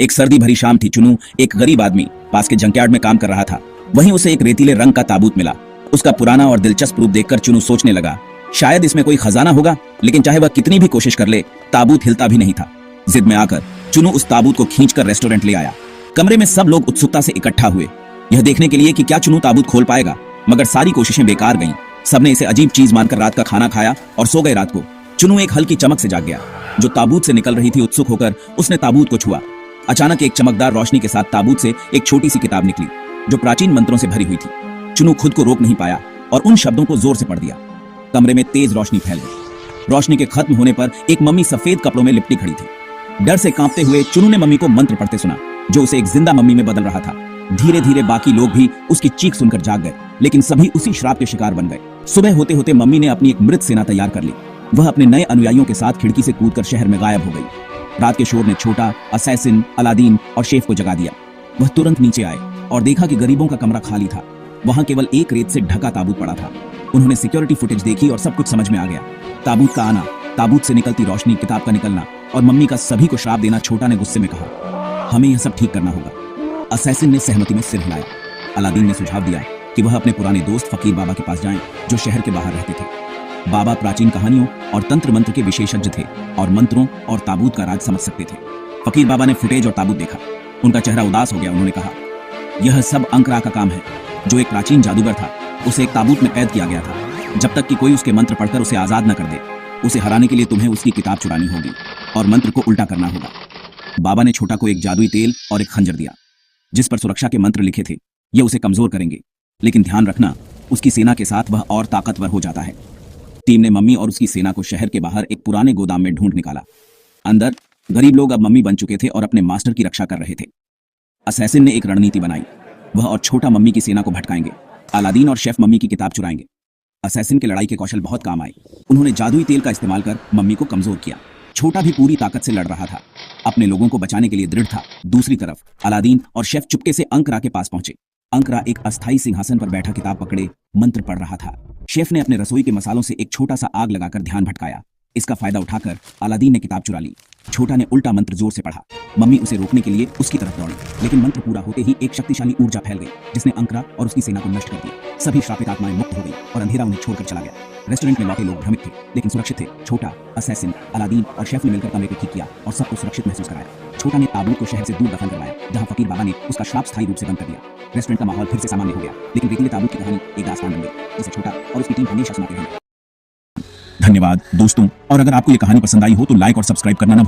एक सर्दी भरी शाम थी। चुनू एक गरीब आदमी पास के जंकयार्ड में काम कर रहा था। वहीं उसे एक रेतीले रंग का ताबूत मिला। उसका पुराना और दिलचस्प रूप देखकर चुनू सोचने लगा, शायद इसमें कोई खजाना होगा, लेकिन चाहे वह कितनी भी कोशिश कर ले, ताबूत हिलता भी नहीं था। जिद में आकर चुनू उस ताबूत को खींचकर रेस्टोरेंट ले आया। कमरे में सब लोग उत्सुकता से इकट्ठा हुए, यह देखने के लिए कि क्या चुनू ताबूत खोल पाएगा। मगर सारी कोशिशें बेकार गईं। सबने इसे अजीब चीज मानकर रात का खाना खाया और सो गए। रात को चुनू एक हल्की चमक से जाग गया, जो ताबूत से निकल रही थी। उत्सुक होकर उसने ताबूत को छुआ। अचानक एक चमकदार रोशनी के साथ ताबूत से एक छोटी सी किताब निकली, जो प्राचीन मंत्रों से भरी हुई थी। चुनू खुद को रोक नहीं पाया और उन शब्दों को जोर से पढ़ दिया। कमरे में तेज रोशनी फैल गई। रोशनी के खत्म होने पर एक मम्मी सफेद कपड़ों में लिपटी खड़ी थी। डर से कांपते हुए चुनू ने मम्मी को मंत्र पढ़ते सुना, जो उसे एक जिंदा मम्मी में बदल रहा था। धीरे धीरे बाकी लोग भी उसकी चीख सुनकर जाग गए, लेकिन सभी उसी श्राप के शिकार बन गए। सुबह होते होते मम्मी ने अपनी एक मृत सेना तैयार कर ली। वह अपने नए अनुयायियों के साथ खिड़की से कूदकर शहर में गायब हो गई। रात के शोर ने छोटा, असैसिन, अलादीन और शेफ को जगा दिया। वह तुरंत नीचे आए और देखा कि गरीबों का कमरा खाली था। वहां केवल एक रेत से ढका ताबूत पड़ा था। उन्होंने सिक्योरिटी फुटेज देखी और सब कुछ समझ में आ गया। ताबूत का आना, ताबूत से निकलती रोशनी, किताब का निकलना और मम्मी का सभी को श्राप देना। छोटा ने गुस्से में कहा, हमें यह सब ठीक करना होगा। असैसिन ने सहमति में सिर हिलाया। अलादीन ने सुझाव दिया कि वह अपने पुराने दोस्त फकीर बाबा के पास जाएं, जो शहर के बाहर रहते थे। बाबा प्राचीन कहानियों और तंत्र मंत्र के विशेषज्ञ थे और मंत्रों और ताबूत का राज समझ सकते थे। फकीर बाबा ने फुटेज और ताबूत देखा। उनका चेहरा उदास हो गया। उन्होंने कहा, यह सब अंकरा का काम है, जो एक प्राचीन जादूगर था। उसे एक ताबूत में कैद किया गया था, जब तक कि कोई उसके मंत्र पढ़कर उसे आजाद न कर दे। उसे हराने के लिए तुम्हें उसकी किताब चुरानी होगी और मंत्र को उल्टा करना होगा। बाबा ने छोटा को एक जादुई तेल और एक खंजर दिया, जिस पर सुरक्षा के मंत्र लिखे थे। ये उसे कमजोर करेंगे, लेकिन ध्यान रखना, उसकी सेना के साथ वह और ताकतवर हो जाता है। टीम ने मम्मी और उसकी सेना को शहर के बाहर एक पुराने गोदाम में ढूंढ निकाला। अंदर गरीब लोग अब मम्मी बन चुके थे और अपने मास्टर की रक्षा कर रहे थे। असैसिन ने एक रणनीति बनाई। वह और छोटा मम्मी की सेना को भटकाएंगे। अलादीन और शेफ मम्मी की किताब चुराएंगे। असैसिन के लड़ाई के कौशल बहुत काम आए। उन्होंने जादुई तेल का इस्तेमाल कर मम्मी को कमजोर किया। छोटा भी पूरी ताकत से लड़ रहा था, अपने लोगों को बचाने के लिए दृढ़ था। दूसरी तरफ अलादीन और शेफ चुपके से अंकरा के पास पहुंचे। अंकरा एक अस्थायी सिंहासन पर बैठा किताब पकड़े मंत्र पढ़ रहा था। शेफ ने अपने रसोई के मसालों से एक छोटा सा आग लगाकर ध्यान भटकाया। इसका फायदा उठाकर अलादीन ने किताब चुरा ली। छोटा ने उल्टा मंत्र जोर से पढ़ा। मम्मी उसे रोकने के लिए उसकी तरफ दौड़ी, लेकिन मंत्र पूरा होते ही एक शक्तिशाली ऊर्जा फैल गई, जिसने अंकरा और उसकी सेना को नष्ट कर दिया। सभी श्रापित आत्माएं मुक्त हो गई और अंधेरा उन्हें छोड़कर चला गया। रेस्टोरेंट में लौटे लोग भ्रमित थे, लेकिन सुरक्षित थे। छोटा, असैसिन, अलादीन और शेफ ने मिलकर कमरे को ठीक किया और सबको सुरक्षित महसूस कराया। छोटा ने ताबूत को शहर से दूर दफन करवाया, जहां फकीर बाबा ने उसका श्राप स्थायी रूप से बंद कर दिया। रेस्टोरेंट का माहौल फिर से सामान्य हो गया, लेकिन रेतीले ताबूत की कहानी एक दास्तान बन गई, जिसे छोटा और उसकी टीम हमेशा सुनाते रहेंगे। धन्यवाद दोस्तों, और अगर आपको ये कहानी पसंद आई हो तो लाइक और सब्सक्राइब करना ना